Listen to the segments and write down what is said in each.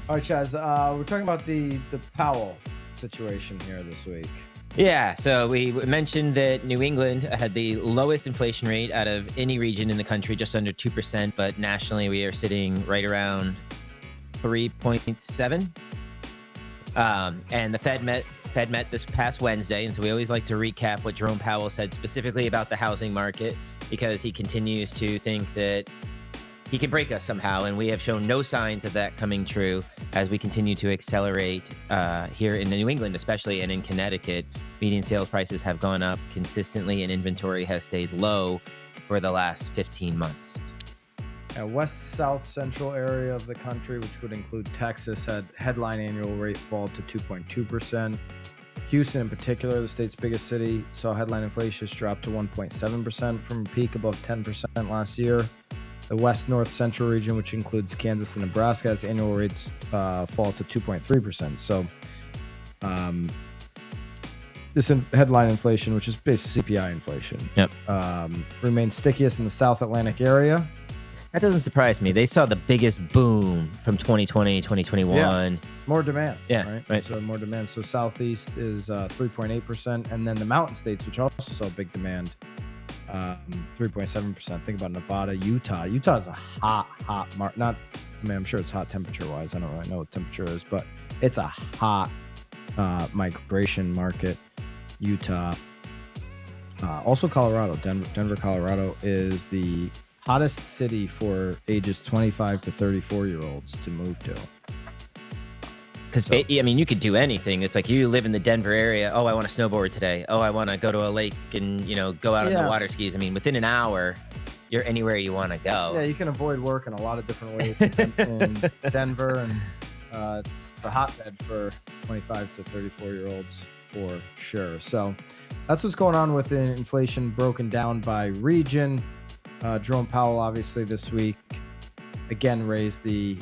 All right, Chaz. We're talking about the Powell situation here this week. Yeah, so we mentioned that New England had the lowest inflation rate out of any region in the country, just under 2%, but nationally we are sitting right around 3.7. And the Fed met this past Wednesday, and so we always like to recap what Jerome Powell said specifically about the housing market, because he continues to think that he can break us somehow, and we have shown no signs of that coming true as we continue to accelerate here in New England, especially, and in Connecticut. Median sales prices have gone up consistently, and inventory has stayed low for the last 15 months. West South Central area of the country, which would include Texas, had headline annual rate fall to 2.2%. Houston, in particular, the state's biggest city, saw headline inflation drop to 1.7% from a peak above 10% last year. The West North Central region, which includes Kansas and Nebraska, has annual rates fall to 2.3%. So this headline inflation, which is basically CPI inflation, remains stickiest in the South Atlantic area. That doesn't surprise me. They saw the biggest boom from 2020, 2021. Yeah. More demand. Yeah, right. So more demand. So Southeast is 3.8%. And then the mountain states, which also saw big demand, 3.7%. Think about Nevada, Utah. Utah is a hot market. I'm sure it's hot temperature-wise. I don't really know what temperature is, but it's a hot migration market. Utah. Also Colorado. Denver, Colorado is the hottest city for ages 25 to 34-year-olds to move to. Because, you could do anything. It's like you live in the Denver area. Oh, I want to snowboard today. Oh, I want to go to a lake and, go out on the water skis. Within an hour, you're anywhere you want to go. Yeah, you can avoid work in a lot of different ways in Denver. And it's the hotbed for 25 to 34-year-olds for sure. So that's what's going on with inflation broken down by region. Jerome Powell, obviously, this week, again, raised the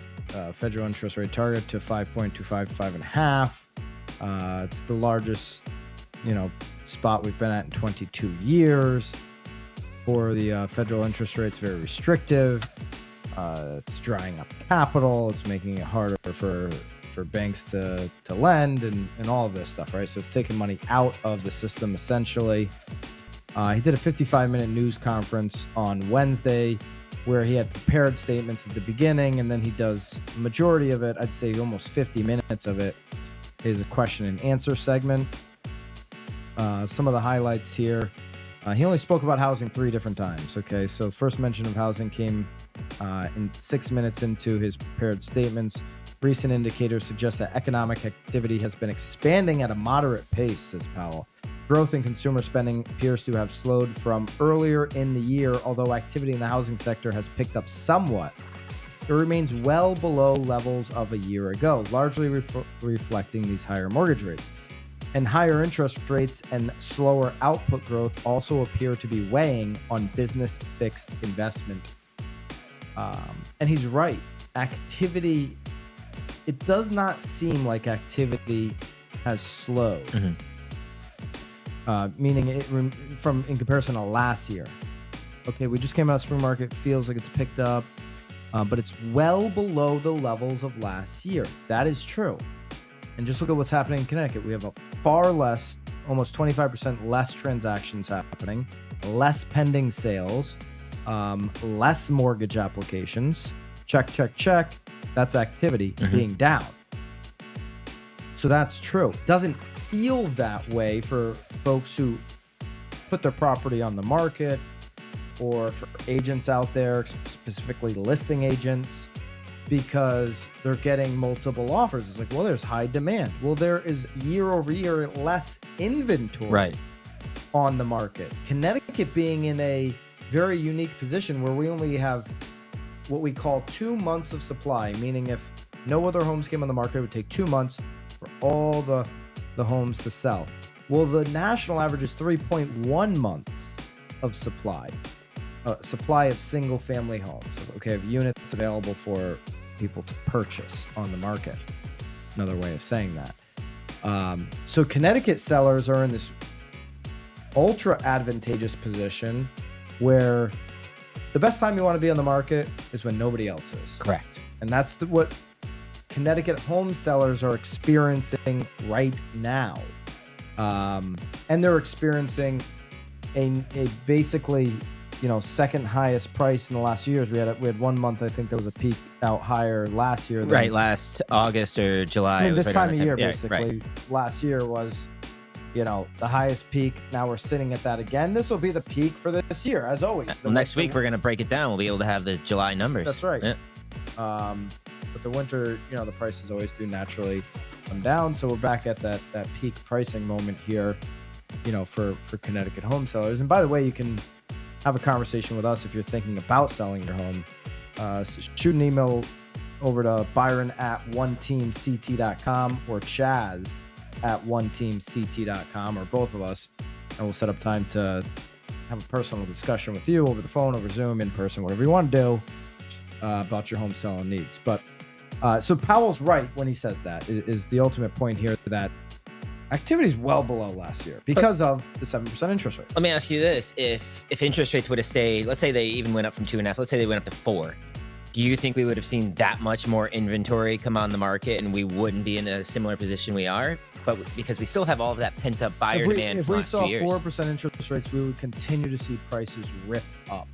federal interest rate target to 5.25 to 5.5. It's the largest, spot we've been at in 22 years. For the federal interest rates, very restrictive. It's drying up capital. It's making it harder for banks to lend and all of this stuff, right? So it's taking money out of the system, essentially. He did a 55-minute news conference on Wednesday where he had prepared statements at the beginning, and then he does the majority of it, I'd say almost 50 minutes of it, is a question and answer segment. Some of the highlights here. He only spoke about housing 3 different times, okay? So first mention of housing came in 6 minutes into his prepared statements. Recent indicators suggest that economic activity has been expanding at a moderate pace, says Powell. Growth in consumer spending appears to have slowed from earlier in the year, although activity in the housing sector has picked up somewhat. It remains well below levels of a year ago, largely reflecting these higher mortgage rates. And higher interest rates and slower output growth also appear to be weighing on business fixed investment. And he's right. Activity, it does not seem like activity has slowed. Mm-hmm. Meaning in comparison to last year. Okay, we just came out of spring market, feels like it's picked up, but it's well below the levels of last year. That is true. And just look at what's happening in Connecticut. We have a far less, almost 25% less transactions happening, less pending sales, less mortgage applications. Check. That's activity being down. So that's true. Doesn't feel that way for folks who put their property on the market, or for agents out there, specifically listing agents, because they're getting multiple offers. It's like, well, there's high demand. Well, there is year over year less inventory on the market. Connecticut being in a very unique position where we only have what we call 2 months of supply, meaning if no other homes came on the market, it would take 2 months for all the homes to sell. Well, the national average is 3.1 months of supply of single family homes. Okay, of units available for people to purchase on the market. Another way of saying that. So Connecticut sellers are in this ultra advantageous position where the best time you want to be on the market is when nobody else is. Correct. And that's what Connecticut home sellers are experiencing right now. And they're experiencing a basically, second highest price in the last years. We had 1 month, I think there was a peak out higher last year. Right, last August or July. This right time of year, Yeah, basically. right. Last year was, the highest peak. Now we're sitting at that again. This will be the peak for this year, as always. Well, next week, we're going to break it down. We'll be able to have the July numbers. That's right. Yeah. But the winter, the prices always do naturally come down. So we're back at that peak pricing moment here, for Connecticut home sellers. And by the way, you can have a conversation with us if you're thinking about selling your home. So shoot an email over to Byron at oneteamct.com or Chaz at oneteamct.com, or both of us, and we'll set up time to have a personal discussion with you over the phone, over Zoom, in person, whatever you want to do about your home selling needs. But so Powell's right when he says that is the ultimate point here, that activity is well below last year because of the 7% interest rate. Let me ask you this. If interest rates would have stayed, let's say they even went up from 2.5, let's say they went up to 4. Do you think we would have seen that much more inventory come on the market and we wouldn't be in a similar position we are? But because we still have all of that pent up buyer demand. If we saw 4% interest rates, we would continue to see prices rip up.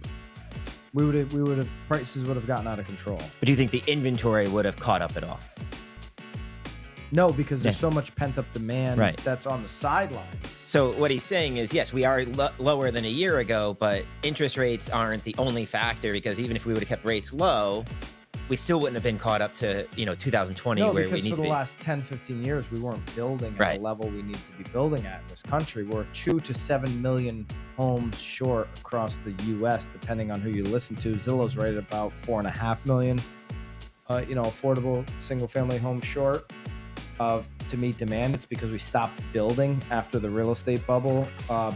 Prices would have gotten out of control. But do you think the inventory would have caught up at all? No, because there's so much pent up demand that's on the sidelines. So what he's saying is, yes, we are lower than a year ago, but interest rates aren't the only factor, because even if we would have kept rates low, we still wouldn't have been caught up to 2020 where we need to be. Because for the last 10, 15 years, we weren't building at the level we need to be building at in this country. We're 2 to 7 million homes short across the U.S., depending on who you listen to. Zillow's right at about 4.5 million, affordable single-family homes short to meet demand. It's because we stopped building after the real estate bubble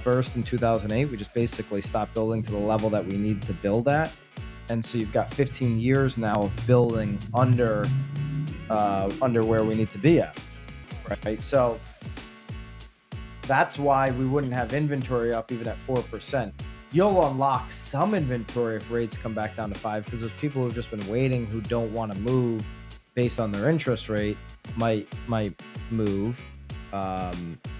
burst in 2008. We just basically stopped building to the level that we needed to build at. And so you've got 15 years now of building under where we need to be at, right? So that's why we wouldn't have inventory up even at 4%. You'll unlock some inventory if rates come back down to 5, because those people who've just been waiting, who don't want to move based on their interest rate, might move. I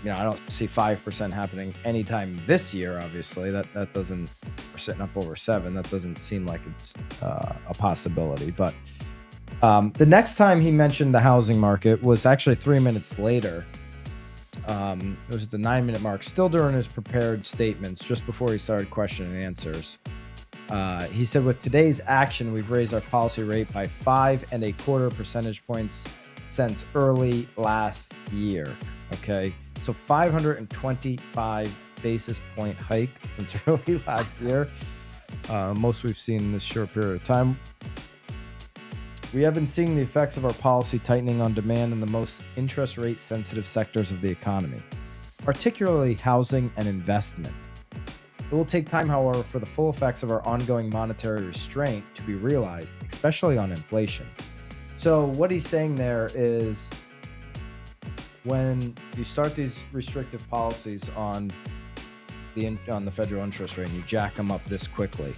don't see 5% happening anytime this year. Obviously, that doesn't. We're sitting up over 7. That doesn't seem like it's a possibility. But the next time he mentioned the housing market was actually 3 minutes later. It was at the 9-minute mark, still during his prepared statements, just before he started question and answers. He said, with today's action, we've raised our policy rate by 5.25 percentage points since early last year. Okay, so 525 basis point hike since early last year. Most we've seen in this short period of time. We have been seeing the effects of our policy tightening on demand in the most interest rate sensitive sectors of the economy, particularly housing and investment. It will take time, however, for the full effects of our ongoing monetary restraint to be realized, especially on inflation. So what he's saying there is, when you start these restrictive policies on the federal interest rate and you jack them up this quickly,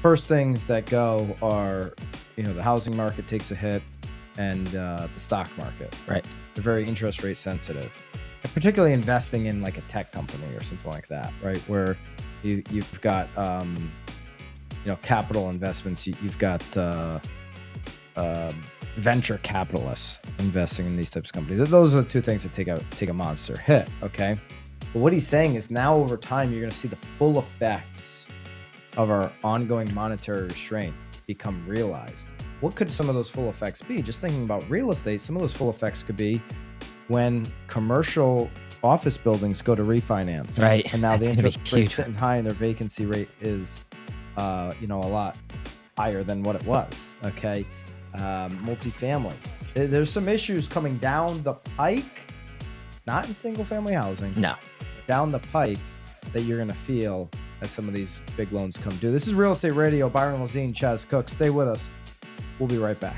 first things that go are, the housing market takes a hit, and the stock market. Right. They're very interest rate sensitive, and particularly investing in like a tech company or something like that, right? Where you've got capital investments. You've got venture capitalists investing in these types of companies. Those are the two things that take a monster hit. Okay, but what he's saying is, now over time you're going to see the full effects of our ongoing monetary restraint become realized. What could some of those full effects be? Just thinking about real estate, some of those full effects could be when commercial office buildings go to refinance, right? And now the interest rate's sitting high and their vacancy rate is a lot higher than what it was. Okay. Multifamily, there's some issues coming down the pike, not in single family housing, down the pike, that you're going to feel as some of these big loans come due. This is Real Estate Radio. Byron Lazine, Chaz Cook. Stay with us. We'll be right back.